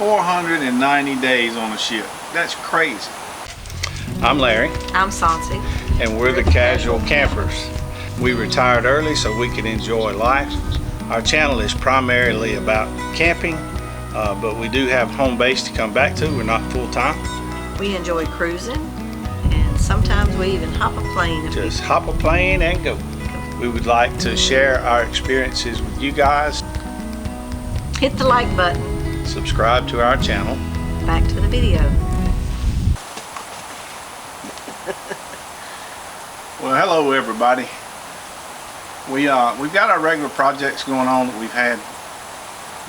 490 days on a ship. That's crazy. I'm Larry. I'm Santi. And we're the Casual Campers. We retired early so we could enjoy life. Our channel is primarily about camping, but we do have home base to come back to. We're not full-time. We enjoy cruising, and sometimes we even hop a plane. Just hop a plane and go. We would like to share our experiences with you guys. Hit the like button. Subscribe to our channel. Back to the video. Well, hello everybody. We've got our regular projects going on that we've had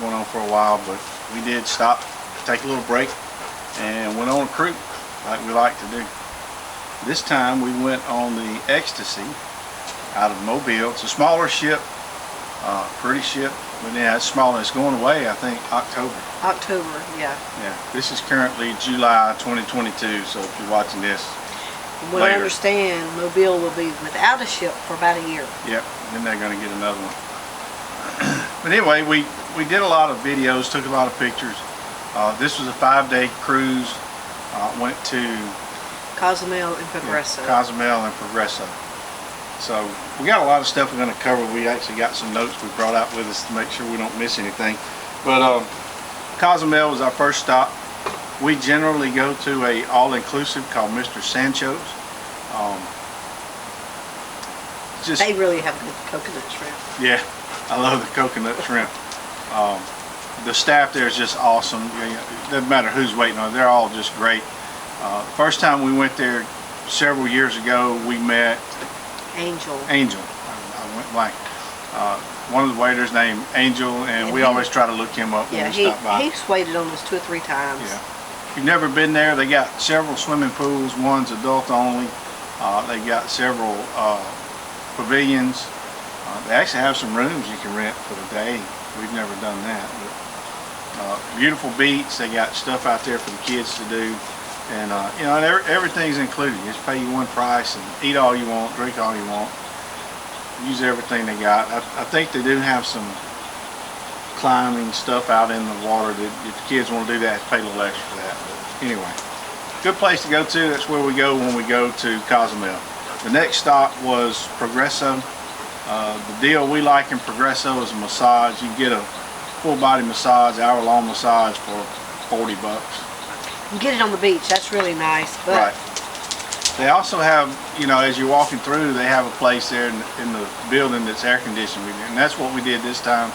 going on for a while, but we did stop, take a little break, and went on a cruise like we like to do. This time we went on the Ecstasy out of Mobile. It's a smaller ship, pretty ship, but yeah, it's small. It's going away, I think, October. October, yeah. Yeah, this is currently July 2022, so if you're watching this What I understand, Mobile will be without a ship for about a year. Yep, then they're going to get another one. But anyway, we did a lot of videos, took a lot of pictures. This was a 5-day cruise. Went to Cozumel and Progreso. Yeah, Cozumel and Progreso. So we got a lot of stuff we're going to cover. We actually got some notes we brought out with us to make sure we don't miss anything. But Cozumel was our first stop. We generally go to a all-inclusive called Mr. Sancho's. They really have good coconut shrimp. Yeah, I love the coconut shrimp. The staff there is just awesome. It doesn't matter who's waiting on it. They're all just great. First time we went there several years ago, we met Angel. I went blank. One of the waiters named Angel, and we always try to look him up when we stop by. He's waited on us 2 or 3 times. Yeah. If you've never been there, they got several swimming pools. One's adult only. They got several pavilions. They actually have some rooms you can rent for the day. We've never done that. But, beautiful beach. They got stuff out there for the kids to do. And you know, everything's included. You just pay you one price and eat all you want, drink all you want. Use everything they got. I think they do have some climbing stuff out in the water that if the kids want to do that, pay a little extra for that. But anyway, good place to go to. That's where we go when we go to Cozumel. The next stop was Progreso. The deal we like in Progreso is a massage. You get a full body massage, hour-long massage for $40. You get it on the beach. That's really nice. But right. They also have, you know, as you're walking through, they have a place there in the building that's air conditioned. And that's what we did this time.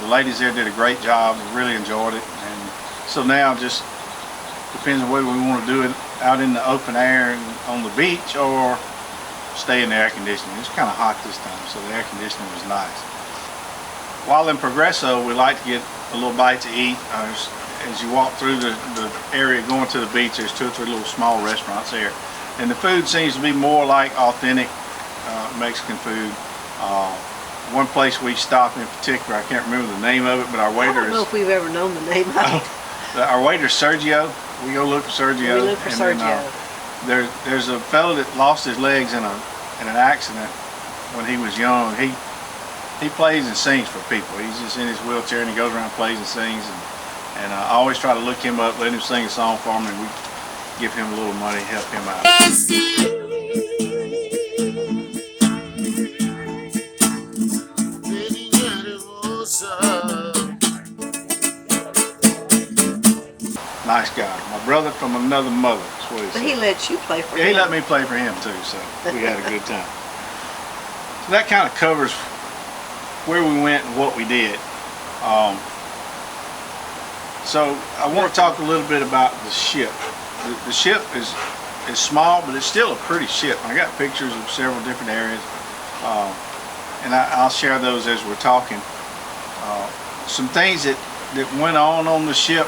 The ladies there did a great job. We really enjoyed it. And so now just depends on whether we want to do it out in the open air and on the beach or stay in the air conditioning. It's kind of hot this time, so the air conditioning was nice. While in Progreso, we like to get a little bite to eat. As you walk through the area going to the beach, there's 2 or 3 little small restaurants there. And the food seems to be more like authentic Mexican food. One place we stopped in particular, I can't remember the name of it, but our waiter I don't know if we've ever known the name of it. Our waiter Sergio. We go look for Sergio. We look for Sergio. Then, there's a fellow that lost his legs in an accident when he was young. He plays and sings for people. He's just in his wheelchair and he goes around, plays and sings. And I always try to look him up, let him sing a song for me, and we give him a little money, help him out. Nice guy. My brother from another mother. That's what he said. But he lets you play for him. Yeah, he let me play for him too, so we had a good time. So that kind of covers where we went and what we did. So I want to talk a little bit about the ship. The ship is small, but it's still a pretty ship. I got pictures of several different areas, and I'll share those as we're talking. Some things that went on the ship.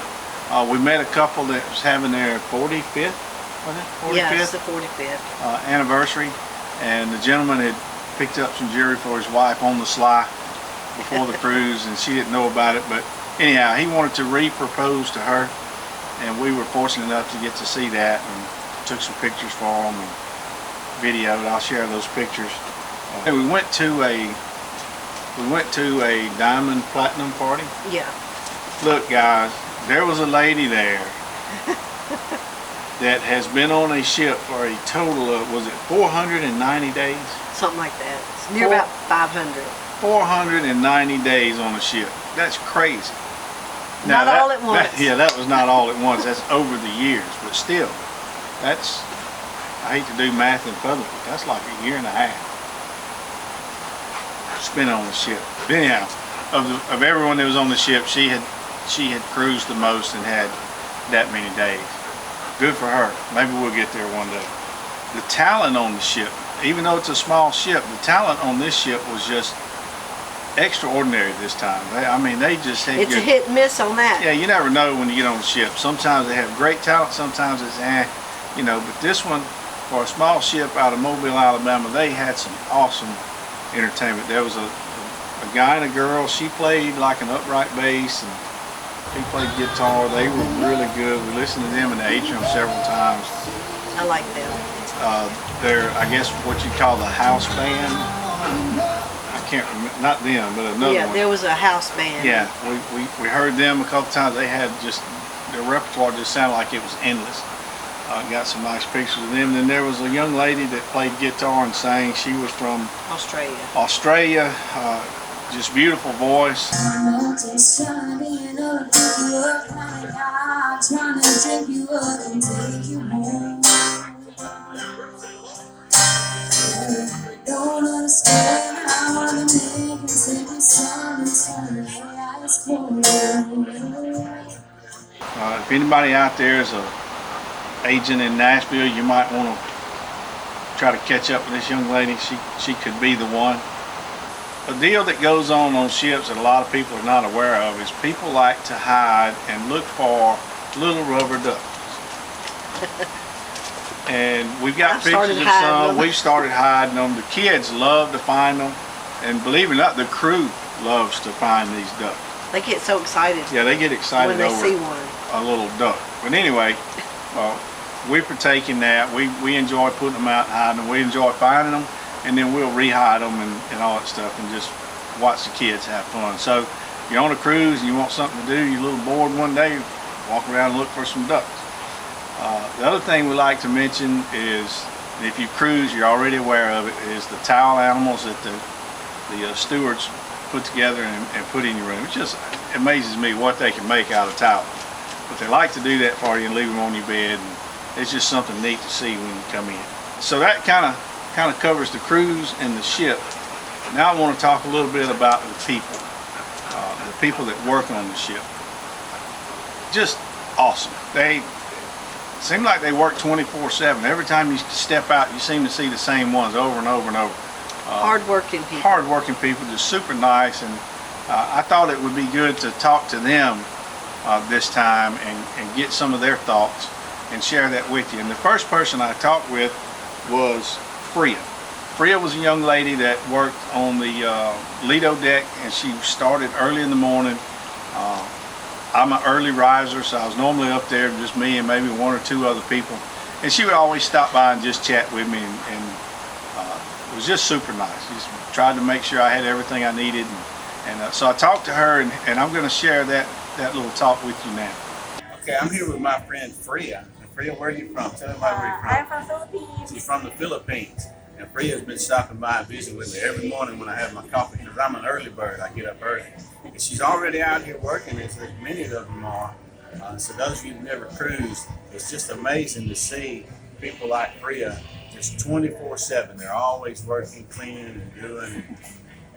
We met a couple that was having their 45th, was it? 45th? Yeah, it's the 45th. Anniversary, and the gentleman had picked up some jewelry for his wife on the sly before the cruise, and she didn't know about it, but anyhow, he wanted to re-propose to her, and we were fortunate enough to get to see that and took some pictures for him and videoed. I'll share those pictures. And we went to a diamond platinum party. Yeah. Look, guys, there was a lady there that has been on a ship for a total of, was it 490 days? Something like that. It's near about 500. 490 days on a ship. That's crazy. Not all at once. That was not all at once. That's over the years, but still, that's, I hate to do math in public, but that's like a year and a half spent on the ship. But anyhow, of everyone that was on the ship, she had cruised the most and had that many days. Good for her. Maybe we'll get there one day. The talent on the ship, even though it's a small ship, the talent on this ship was just extraordinary this time. They just had It's a hit and miss on that. Yeah, you never know when you get on the ship. Sometimes they have great talent, sometimes it's but this one, for a small ship out of Mobile, Alabama, they had some awesome entertainment. There was a guy and a girl. She played like an upright bass, and he played guitar. They were really good. We listened to them in the atrium several times. I like them. They're, I guess, what you call the house band. I can't remember, not them, but another one. Yeah, there was a house band. Yeah, we heard them a couple times. They had just, their repertoire just sounded like it was endless. Got some nice pictures of them. Then there was a young lady that played guitar and sang. She was from Australia. Just beautiful voice. If anybody out there is a agent in Nashville, you might want to try to catch up with this young lady. She could be the one. A deal that goes on ships that a lot of people are not aware of is people like to hide and look for little rubber ducks. And we've got pictures of some. We've started hiding them. The kids love to find them, and believe it or not, the crew loves to find these ducks. They get so excited. Yeah, they get excited when they over see one. A little duck. But anyway, we partake in that. We enjoy putting them out and hiding them. We enjoy finding them, and then we'll re-hide them and all that stuff, and just watch the kids have fun. So if you're on a cruise and you want something to do, you're a little bored one day, walk around and look for some ducks. The other thing we like to mention is, if you cruise, you're already aware of it, is the towel animals that the stewards put together and put in your room. It just amazes me what they can make out of towels. But they like to do that for you and leave them on your bed, and it's just something neat to see when you come in. So that kind of covers the cruise and the ship. Now I want to talk a little bit about the people that work on the ship. Just awesome. They seem like they work 24/7. Every time you step out, you seem to see the same ones over and over and over. Hard-working people. Hard-working people, just super nice. And I thought it would be good to talk to them this time and get some of their thoughts and share that with you. And the first person I talked with was Freya. Freya was a young lady that worked on the Lido deck, and she started early in the morning. I'm an early riser, so I was normally up there, just me and maybe one or two other people. And she would always stop by and just chat with me, and it was just super nice. Just tried to make sure I had everything I needed. And so I talked to her, and I'm going to share that little talk with you now. Okay, I'm here with my friend Freya. And Freya, where are you from? Tell me where you're from. I'm from Philippines. She's from the Philippines. And Freya's been stopping by and visiting with me every morning when I have my coffee, because I'm an early bird. I get up early. And she's already out here working, as many of them are. So those of you who've never cruised, it's just amazing to see people like Freya just 24/7. They're always working, cleaning, and doing.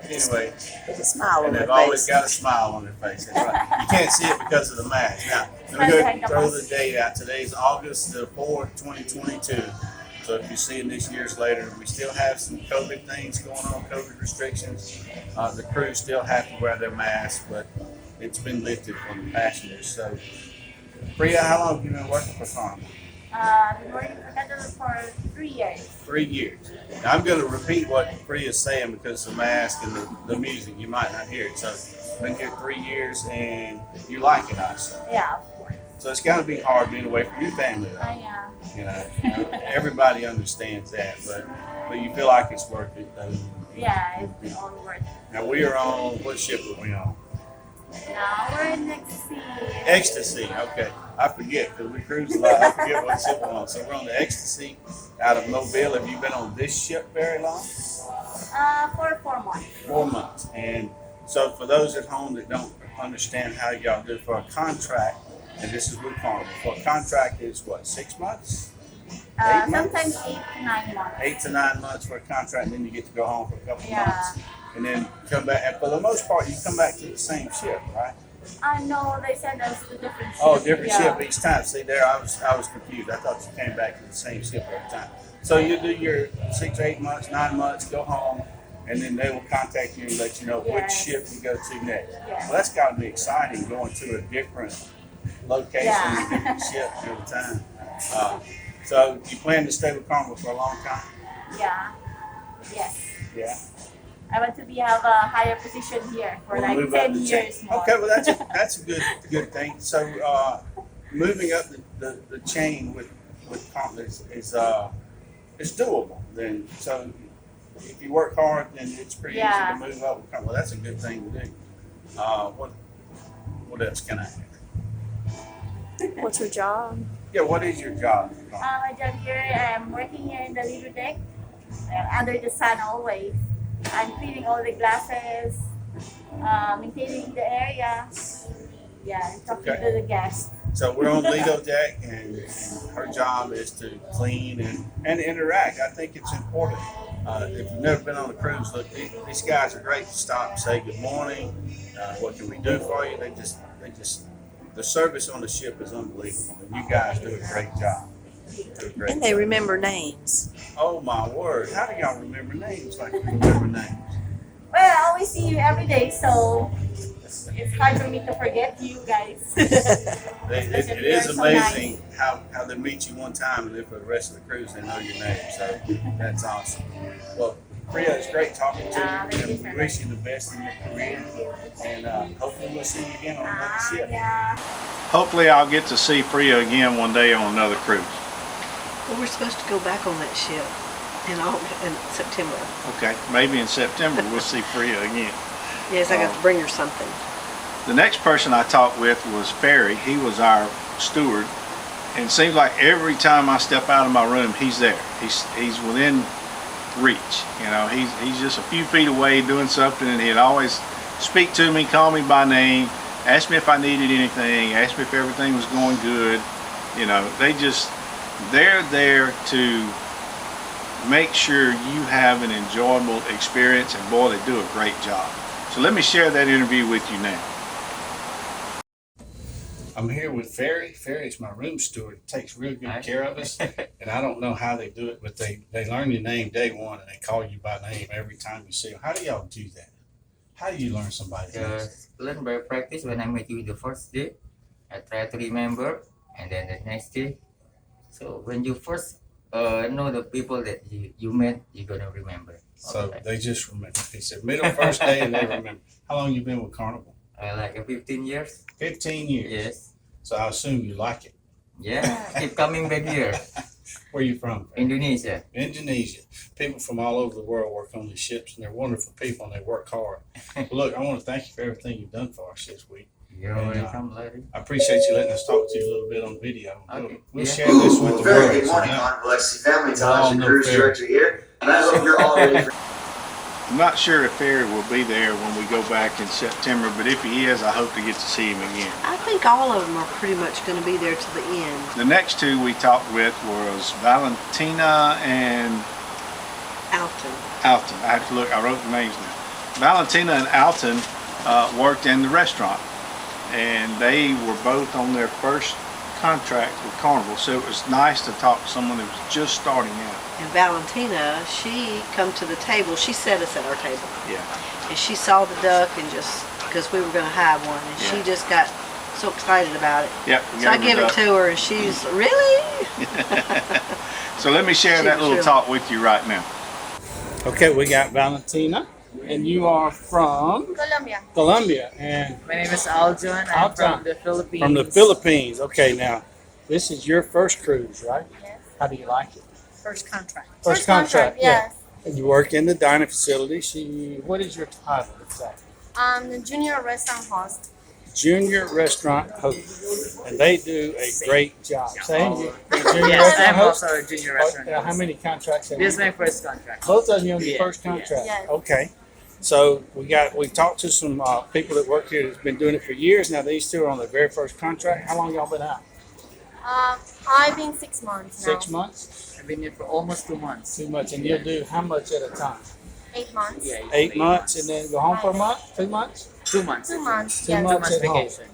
Anyway, There's a smile on and their they've always face. got a smile on their face. That's right. You can't see it because of the mask. Now, let me go ahead and throw the date out. Today's August the 4th, 2022. So if you're seeing this years later, we still have some COVID things going on, COVID restrictions. The crew still have to wear their masks, but it's been lifted from the passengers. So, Freya, how long have you been working for Carnival? I've been working for Carnival for 3 years. 3 years. Now, I'm going to repeat what Freya's saying because the mask and the music, you might not hear it. So, I've been here 3 years, and you like it, I assume. Yeah, of course. So it's got to be hard being away from your family, though. You know, everybody understands that, but you feel like it's worth it, though. Yeah, it's been all worth it. Now we are on, what ship are we on? Now we're in Ecstasy. Ecstasy, okay. I forget because we cruise a lot. I forget what ship we're on. So we're on the Ecstasy out of Mobile. Have you been on this ship very long? For 4 months. 4 months. And so for those at home that don't understand how y'all do for a contract, and this is with Carnival, for a contract is what, 6 months? 8 months? Sometimes 8 to 9 months. 8 to 9 months for a contract, and then you get to go home for a couple Yeah. months. And then come back. And for the most part, you come back to the same ship, right? No, they sent us to different ships. Oh, different Yeah. ship each time. See, there I was confused. I thought you came back to the same ship every time. So you do your 6 or 8 months, 9 months, go home, and then they will contact you and let you know which Yes. ship you go to next. Yes. Well, that's got to be exciting going to a different location, Yeah. a different ship every time. So you plan to stay with Carnival for a long time? Yeah. Yes. Yeah. I want to have a higher position here for We'll like move up 10 the years chain. more. Okay, well that's a good thing. So moving up the chain with Carnival is doable. Then so if you work hard, then it's pretty easy Yeah. to move up with Carnival. Well, that's a good thing to do. What else can I add? What's your job? Yeah, what is your job? My job here, I'm working here in the leader deck, under the sun always. I'm cleaning all the glasses, maintaining the area, and talking Okay. to the guests. So we're on Lido deck, and her job is to clean and interact. I think it's important. If you've never been on a cruise, look, these guys are great to stop and say good morning. What can we do for you? They just the service on the ship is unbelievable. And you guys do a great job. Do a great And they job. remember names. Oh my word! How do y'all remember names like you remember names? Well, I always see you every day, so it's hard for me to forget you guys. It is amazing how they meet you one time and then for the rest of the cruise they know your name. So that's awesome. Well, Freya, it's great talking to you. Thank you, And we sir. wish you the best in your career. And hopefully we'll see you again on another ship. Yeah. Hopefully I'll get to see Freya again one day on another cruise. Well, we're supposed to go back on that ship in September. Okay, maybe in September we'll see Freya again. Yes, I got to bring her something. The next person I talked with was Ferry. He was our steward. And it seems like every time I step out of my room, he's there. He's within reach. You know, he's just a few feet away doing something, and he'd always speak to me, call me by name, ask me if I needed anything, ask me if everything was going good. You know, they're there to make sure you have an enjoyable experience, and boy, they do a great job. So let me share that interview with you now. I'm here with Ferry. Ferry's my room steward. Takes real good care of us. And I don't know how they do it, but they learn your name day one and they call you by name every time you see them. How do y'all do that? How do you learn somebody's name? Learn by practice. When I met you the first day, I try to remember, and then the next day. So when you first know the people that you met, you're gonna remember. So they just remember. He said middle first day and they remember. How long you been with Carnival? Like 15 years. 15 years. Yes. So I assume you like it. Yeah. Keep coming back here. Where are you from? Indonesia. Indonesia. People from all over the world work on these ships, and they're wonderful people, and they work hard. Well, look, I want to thank you for everything you've done for us this week. You're welcome, Larry. I appreciate you letting us talk to you a little bit on video. Okay. We'll Yeah. share this with Well, the very world. good so morning, now- Carnival Ecstasy family. Well, Thomas, no your cruise fair. director here, and I hope you're all ready for. I'm not sure if Ferry will be there when we go back in September, but if he is, I hope to get to see him again. I think all of them are pretty much going to be there to the end. The next two we talked with was Valentina and Alton. Alton. I have to look, I wrote the names down. Valentina and Alton worked in the restaurant, and they were both on their first contract with Carnival, so it was nice to talk to someone that was just starting out. And Valentina, she come to the table. She set us at our table. Yeah. And she saw the duck and just, because we were going to have one, and Yeah. she just got so excited about it. Yep. So I give it to her, and she's, really? So let me share She that was little really- talk with you right now. Okay, we got Valentina, and you are from Colombia. Colombia, and My name is Aljon. I'm Aljon. from the Philippines. from the Philippines. Okay, now this is your first cruise, right? Yes. How do you like it? First contract. First contract, yes. And you work in the dining facility. What is your title exactly? The junior restaurant host. Junior Restaurant Host, and they do a great job. Same, you're a junior Yes, restaurant I'm host. also a junior restaurant. How host. many contracts have This is you? my first contract. Both of you on your Yeah, first yeah. contract. Yes. Okay. So we talked to some people that work here that's been doing it for years now. These two are on their very first contract. How long y'all been out? I've been 6 months now. 6 months. I've been here for almost 2 months. Too much, and you'll do how much at a time? 8 months. Yeah, 8 months, and then go home for a month. 2 months. 2 months. 2 months. 2 Yes. 2 months months at home. vacation.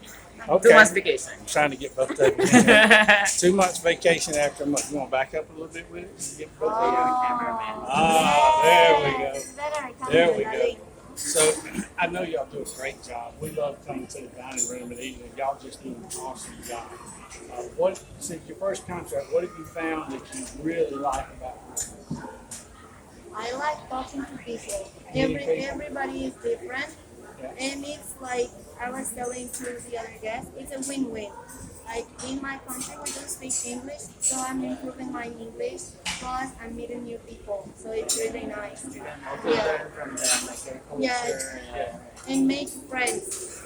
Okay. 2 months vacation. I'm trying to get both of you. in there. 2 months vacation after a month. You want to back up a little bit with it? Get both of you. Ah, there we go. It's better. There we go. So I know y'all do a great job. We love coming to the dining room and eating, and y'all just do an awesome job. What since your first contract, what have you found that you really like about it? I like talking to people. Meeting people? Everybody is different, Yeah. and it's like I was telling to the other guest, it's a win-win. Like in my country, we don't speak English, so I'm improving my English. Plus, I'm meeting new people, so it's really nice. Okay, Yeah. learn from them, like their culture. Yeah. And make friends.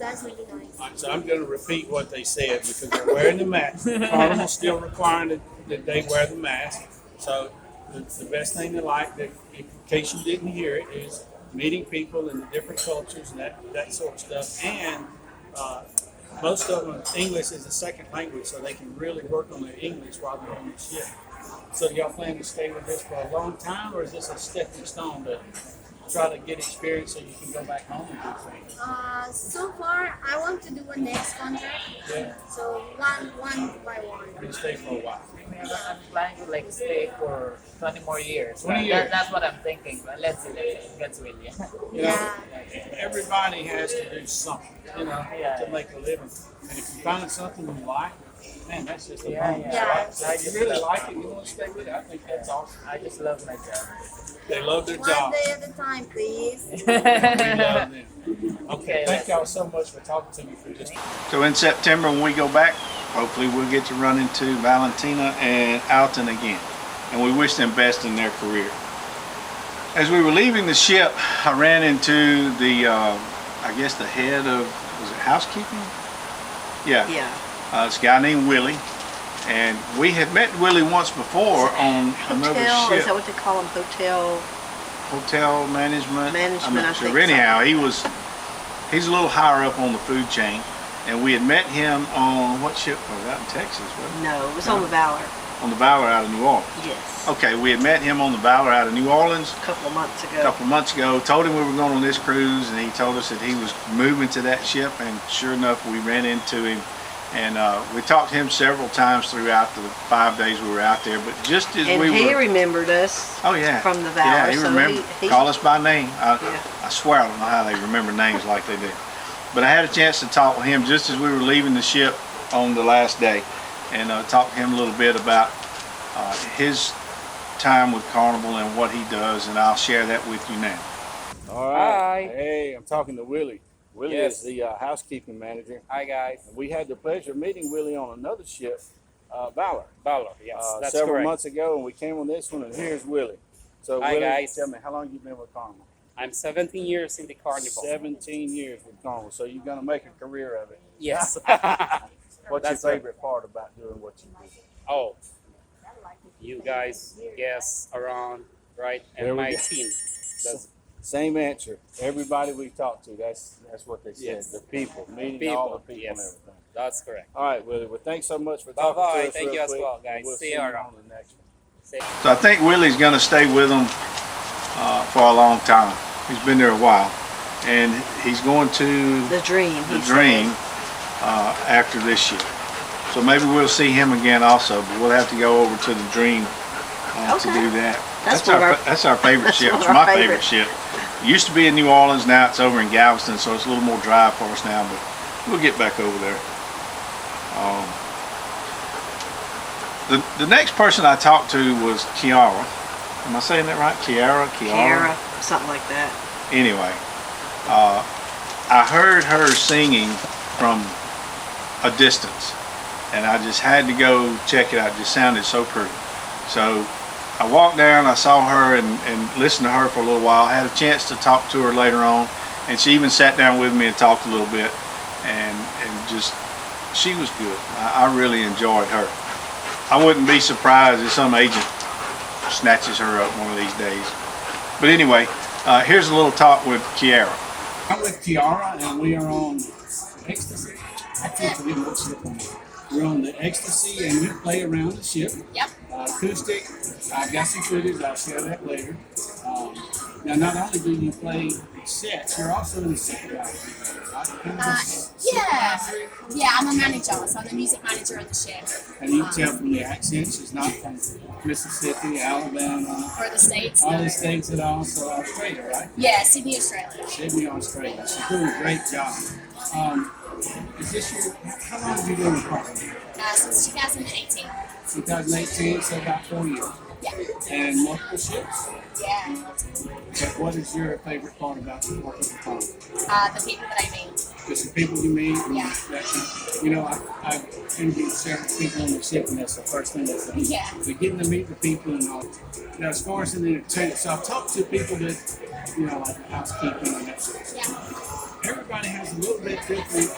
That's really nice. All right, so I'm going to repeat what they said because they're wearing the mask. Carnival's still requiring that they wear the mask. So the best thing to like, that in case you didn't hear it, is meeting people in the different cultures and that sort of stuff. And most of them, English is a second language, so they can really work on their English while they're on the ship. So y'all plan to stay with this for a long time, or is this a stepping stone to try to get experience so you can go back home and do things? So far, I want to do a next contract. Yeah, So one by one. you stay for a while. I'm planning to like stay for 20 more years. 20 years. That's what I'm thinking. But let's see. Let's win. Yeah. You know, Yeah. everybody has to do something, Yeah. to make a living. And if you find something you like, man, that's just a Yeah, bonus, yeah. right? So if you really like it, you want to stay with it, I think that's awesome. I just love my job. They love their One job. day at a time, please. We love them. Okay, Okay, thank y'all so much for talking to me for just. So in September, when we go back, hopefully we'll get to run into Valentina and Alton again. And we wish them best in their career. As we were leaving the ship, I ran into the, I guess the head of, was it housekeeping? Yeah. Yeah. This guy named Willie. And we had met Willie once before on another Hotel, is ship. that what they call them? Hotel management. Management, I'm not I sure. think so. Anyhow, he's a little higher up on the food chain, and we had met him on what ship was it? Out in Texas, wasn't No, it was on the Valor. it? On the Valor out of New Orleans. Yes. Okay, we had met him on the Valor out of New Orleans A couple of months a ago. couple of months ago. Told him we were going on this cruise, and he told us that he was moving to that ship. And sure enough, we ran into him, and we talked to him several times throughout the 5 days we were out there. But just as And we he were, remembered us oh yeah, from the Valor. yeah, he so remembered. he- Call us by name. Yeah. I swear I don't know how they remember names like they do. But I had a chance to talk with him just as we were leaving the ship on the last day, and talk to him a little bit about his time with Carnival and what he does, and I'll share that with you now. All right. Hi. Hey, I'm talking to Willie. Willie Yes. is the housekeeping manager. Hi guys. We had the pleasure of meeting Willie on another ship, Valor. Valor, yes, that's several correct. months ago, and we came on this one, and here's Willie. So Hi, Willie, guys. tell me, how long you been with Carnival? I'm 17 years in the Carnival. 17 years with Carnival, so you're gonna make a career of it. Yes. What's That's your right. favorite part about doing what you do? Oh, you guys, guests around, right? And There we my go. team. That's Same answer. Everybody we talked to, that's what they said. Yes. The people, meeting People, all the people yes. and everything. that's correct. All right, Willie. Well, thanks so much for talking Bye-bye. to us. Thank real you as quick, well, and guys. We'll See see you you around. on the next one. So I think Willie's going to stay with them for a long time. He's been there a while, and he's going to The Dream. the he Dream said. after this ship. So maybe we'll see him again also, but we'll have to go over to the Dream to Okay. do that. That's one of our- That's our favorite that's ship. one It's of our my favorite ship. It used to be in New Orleans, now it's over in Galveston, so it's a little more dry for us now, but we'll get back over there. The next person I talked to was Kiara. Am I saying that right? Kiara? Kiara, something like that. Anyway, I heard her singing from a distance, and I just had to go check it out. It just sounded so pretty. So I walked down, I saw her and listened to her for a little while. I had a chance to talk to her later on, and she even sat down with me and talked a little bit. and just, she was good. I really enjoyed her. I wouldn't be surprised if some agent snatches her up one of these days. But anyway, here's a little talk with Kiara. I'm with Kiara, and we are on Ecstasy. I can't believe what ship I'm on. We're on the Ecstasy, and we play around the ship. Yep. Acoustic. I got some footage. I'll share that later. Now, not only do you play sets, you're also in the supervisor, right? Yeah, I'm a manager, so I'm the music manager on the ship. And you can tell from the accent, she's not from Mississippi, Alabama, For the States. all the states at all, so Australia, right? Yeah, Sydney, Australia. Sydney, Australia. She's doing a great job. Is this your, how long have you been in the park? Since 2018. 2018, so about 4 years. Yeah. And multiple ships. Yeah. But what is your favorite part about working with the farm? The people that I meet. Just the people you meet. And Yeah. that, you know, I've interviewed several people on the ship, and that's the first thing that's done. Yeah. So getting to meet the people and all. Now, as far as in the entertainment, so I've talked to people that, you know, like housekeeping and that sort of stuff. Yeah. Everybody has a little bit different.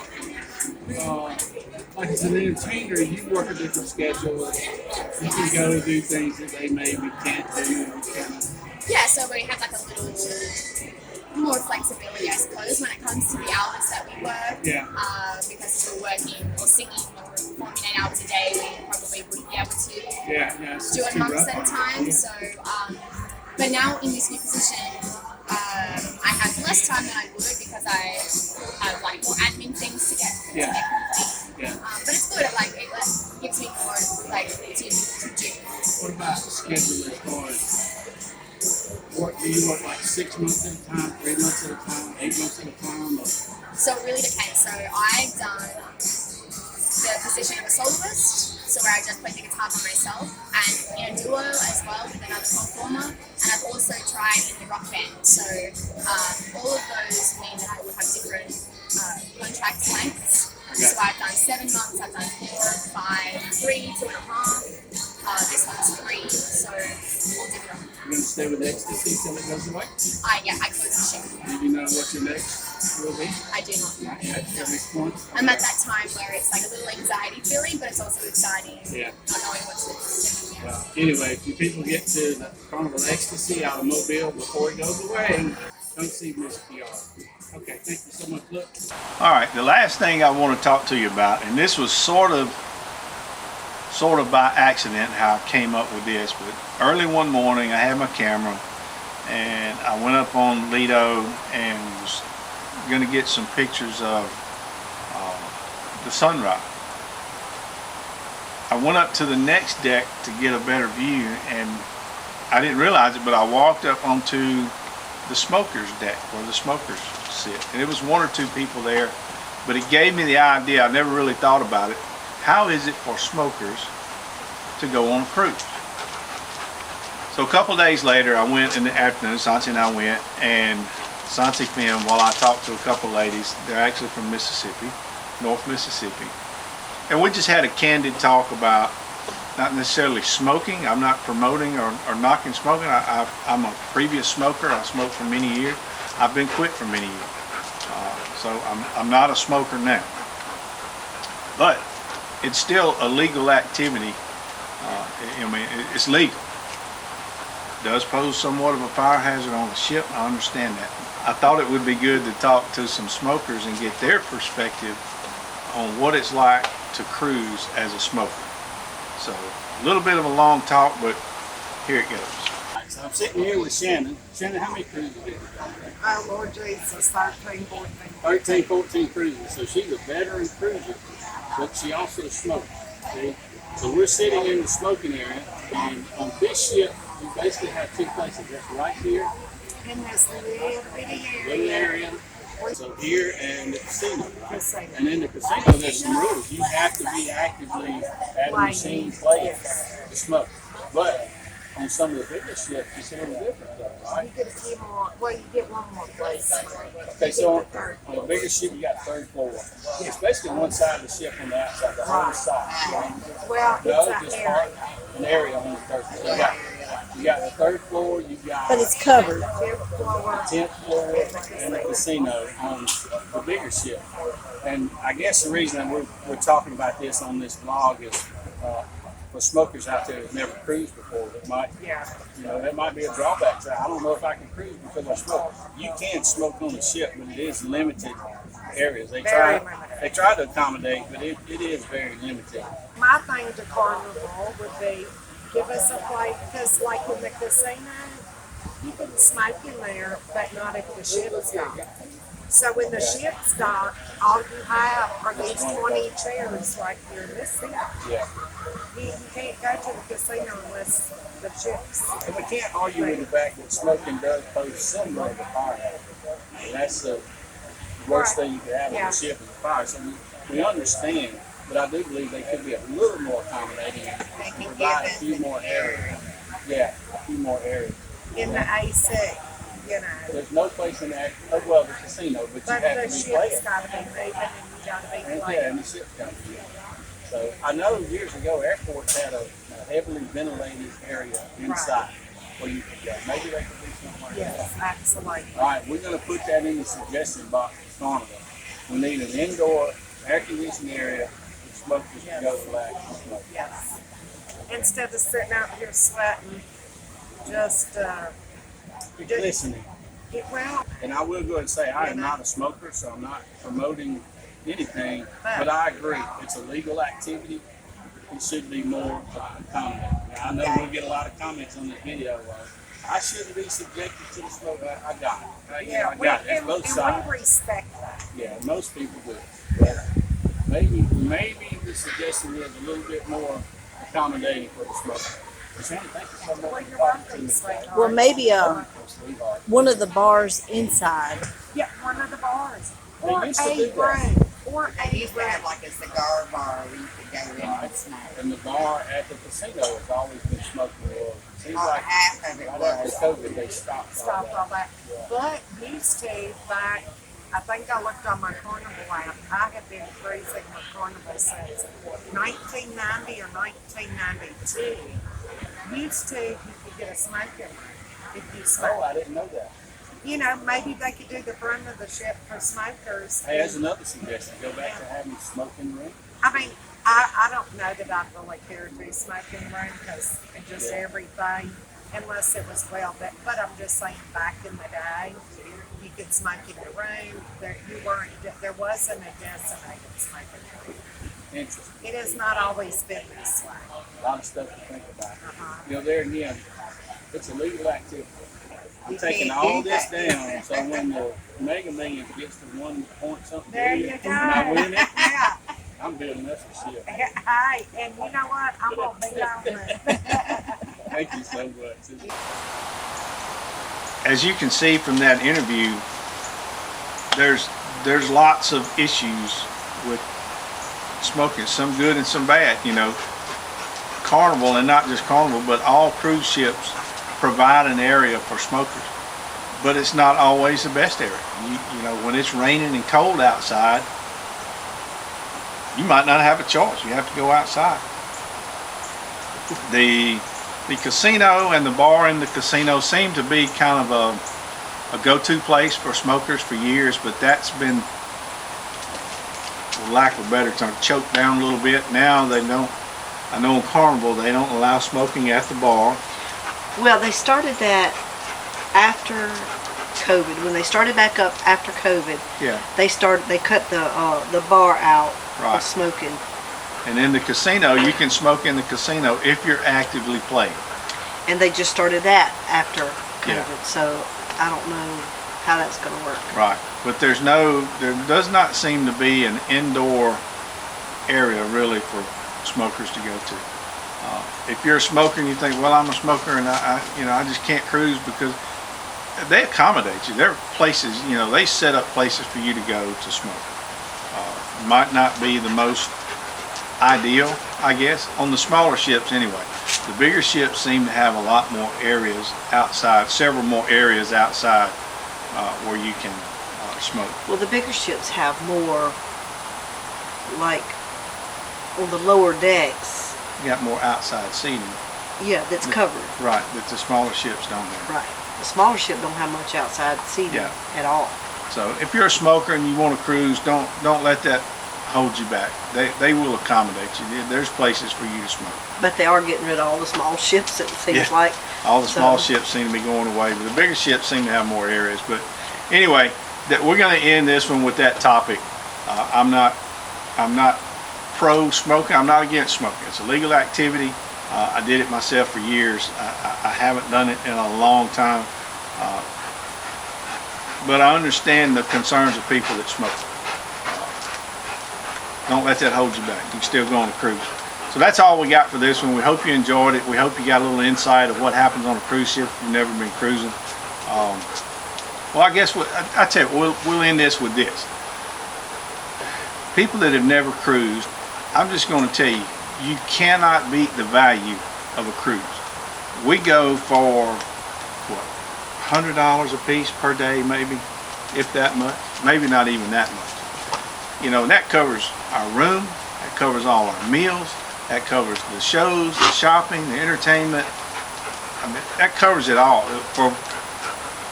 Like as an entertainer, you work a different schedule. You can go do things that they maybe can't do. Yeah, so we have like a little more flexibility, I suppose, when it comes to the hours that we work. Yeah. Because if we're working or singing or performing 8 hours a day, we probably wouldn't be able to Yeah, it's do it too months rough. at a time. Yeah. So, but now in this new position, I have less time than I would because I have like more admin things to get Yeah. complete. Yeah. But it's good. Like it gives me more like to do. What about the schedule as far as do you work like 6 months at a time, 3 months at a time, 8 months at a time? Or? So it really depends. So I've done the position of a soloist, so where I just play the guitar by myself, and in a duo as well with another performer. And I've also tried in the rock band. So all of those mean that I would have different contract lengths. So I've done 7 months, I've done 4, 5, 3, 2.5. This one's 3, so all different. You're going to stay with Ecstasy till it goes away? I close the show. Do you know what your next will be? I do not know. At this point? I'm at that time where it's like a little anxiety feeling, but it's also exciting. Yeah. Not knowing what's next. Yeah. Well, anyway, if you people get to the Carnival Ecstasy out of Mobile before it goes away, come see Miss Kiara. Okay, thank you so much. Look. All right, the last thing I want to talk to you about, and this was sort of by accident how I came up with this, but early one morning I had my camera and I went up on Lido and was going to get some pictures of the sunrise. I went up to the next deck to get a better view, and I didn't realize it, but I walked up onto the smokers deck where the smokers sit, and it was 1 or 2 people there, but it gave me the idea. I never really thought about it. How is it for smokers to go on a cruise? So a couple days later, I went in the afternoon, Santi and I went, and Santi filmed while I talked to a couple ladies. They're actually from Mississippi, North Mississippi. And we just had a candid talk about not necessarily smoking. I'm not promoting or knocking smoking. I'm a previous smoker. I smoked for many years. I've been quit for many years. So I'm not a smoker now. But it's still a legal activity. I mean, it's legal. It does pose somewhat of a fire hazard on the ship. I understand that. I thought it would be good to talk to some smokers and get their perspective on what it's like to cruise as a smoker. So a little bit of a long talk, but here it goes. So I'm sitting here with Shannon. Shannon, how many cruises did you Oh, Lord Jesus, 13, 14. 13, 14 cruises. So she's a veteran cruiser, but she also smokes. See? So we're sitting in the smoking area, and on this ship, you basically have 2 places. That's right here, In this little bitty little area. area. So here and the casino, right? Casino. And in the casino, there's some rules. You have to be actively at a machine playing to smoke. But on some of the bigger ships, it's a little different, though, right? You get a few more, well, you get one more place. Okay, so on a bigger ship, you got 3rd floor. It's basically one side of the ship on the outside, the whole side. Right? Well, No, it's just a area. an area on the 3rd floor. You got You got the third floor, you got But it's covered. 10th floor and the casino on the bigger ship. And I guess the reason that we're talking about this on this vlog is for smokers out there that never cruised before, that might, that might be a drawback. So I don't know if I can cruise because I smoke. You can smoke on the ship, but it is limited areas. They try to accommodate, but it is very limited. My thing to Carnival would be give us a place, because like in the casino, you can smoke in there, but not if the ship's docked. So when the ship's docked, all you have are these 20 chairs right here in this seat. Yeah. You can't go to the casino unless the ship's. And we can't argue with the fact that smoking does pose some level of fire hazard. And that's the worst thing you could have on a ship is a fire. So we understand, but I do believe they could be a little more accommodating and provide a few more areas. Yeah, a few more areas. In the AC, There's no place in the casino, but you have the to be ship's playing. got to be moving and you got to be Yeah, playing. and the ship's got to be. So I know years ago airports had a heavily ventilated area inside where you could go. Maybe they could do something like that. Yes, absolutely. All right, we're going to put that in the suggestion box for Carnival. We need an indoor air conditioned area for smokers to go relax and smoke. Yes. Instead of sitting out here sweating, just Listening. well, And I will go ahead and say I am not a smoker, so I'm not promoting anything, but I agree. It's a legal activity. It should be more accommodating. Now, I know we'll get a lot of comments on this video. I shouldn't be subjected to the smoke. I got it. I got it. It's both sides. we respect that. Yeah, most people do. But maybe the suggestion is a little bit more accommodating for the smoker. Sandy, thank you so much for talking to me. Sweetheart. Well, maybe Sweetheart. one of the bars inside. Yeah, one of the bars. They Or used to a do that. room. Or They a used to room. have like a cigar bar where you could go in and smoke. And the bar at the casino has always been smoking oil. Seems Oh, like half of it right after was. COVID they stopped all Stop that. all that. But used to back, I think I looked on my Carnival app, I have been cruising with Carnival since 1990 or 1992. Used to, you could get a smoker if you Oh, smoke. I didn't know that. Maybe they could do the front of the ship for smokers. Hey, that's another suggestion. Go back to having smoking room. I mean, I don't know that I really care to do smoking room because just everything, unless it was well, but I'm just saying back in the day, you could smoke in the room. There wasn't a designated smoking room. Interesting. It has not always been this way. A lot of stuff to think about. There again, it's a legal activity. I'm taking can't all do this that. down so when the Mega Millions gets to 1 point something There billion, you go. and I win it, Yeah. I'm building us a ship. Hey, and you know what? I'm gonna be on it. Thank you so much. As you can see from that interview, there's lots of issues with smoking, some good and some bad. Carnival, and not just Carnival, but all cruise ships provide an area for smokers, but it's not always the best area. When it's raining and cold outside, you might not have a choice. You have to go outside. The casino and the bar in the casino seem to be kind of a go-to place for smokers for years, but that's been, for lack of a better term, choked down a little bit. Now they don't. I know in Carnival they don't allow smoking at the bar. Well, they started that after COVID. When they started back up after COVID, Yeah. they cut the bar out Right. of smoking. And in the casino, you can smoke in the casino if you're actively playing. And they just started that after Yeah. COVID. So I don't know how that's going to work. Right. But there does not seem to be an indoor area really for smokers to go to. If you're a smoker and you think, well, I'm a smoker and I just can't cruise, because they accommodate you. There are places, they set up places for you to go to smoke. Might not be the most ideal, I guess, on the smaller ships anyway. The bigger ships seem to have a lot more areas outside, several more areas outside where you can smoke. Well, the bigger ships have more, like on the lower decks. You got more outside seating. Yeah, that's covered. Right, that the smaller ships don't have. Right. The smaller ship don't have much outside seating Yeah. at all. So if you're a smoker and you want to cruise, don't let that hold you back. They will accommodate you. There's places for you to smoke. But they are getting rid of all the small ships, it seems Yeah. like. All the small So- ships seem to be going away, but the bigger ships seem to have more areas. But anyway, that we're going to end this one with that topic. I'm not pro smoking. I'm not against smoking. It's a legal activity. I did it myself for years. I haven't done it in a long time. But I understand the concerns of people that smoke. Don't let that hold you back. You can still go on a cruise. So that's all we got for this one. We hope you enjoyed it. We hope you got a little insight of what happens on a cruise ship if you've never been cruising. Well, I guess I tell you, we'll end this with this. People that have never cruised, I'm just going to tell you, you cannot beat the value of a cruise. We go for, what, $100 a piece per day, maybe, if that much. Maybe not even that much. You know, and that covers our room, that covers all our meals, that covers the shows, the shopping, the entertainment. I mean, that covers it all. For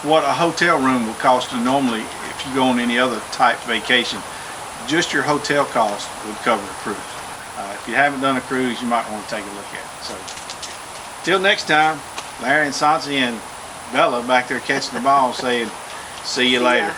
what a hotel room would cost you normally if you go on any other type vacation, just your hotel cost would cover a cruise. If you haven't done a cruise, you might want to take a look at it. So, till next time, Larry and Sansi and Bella back there catching the ball saying, see you later.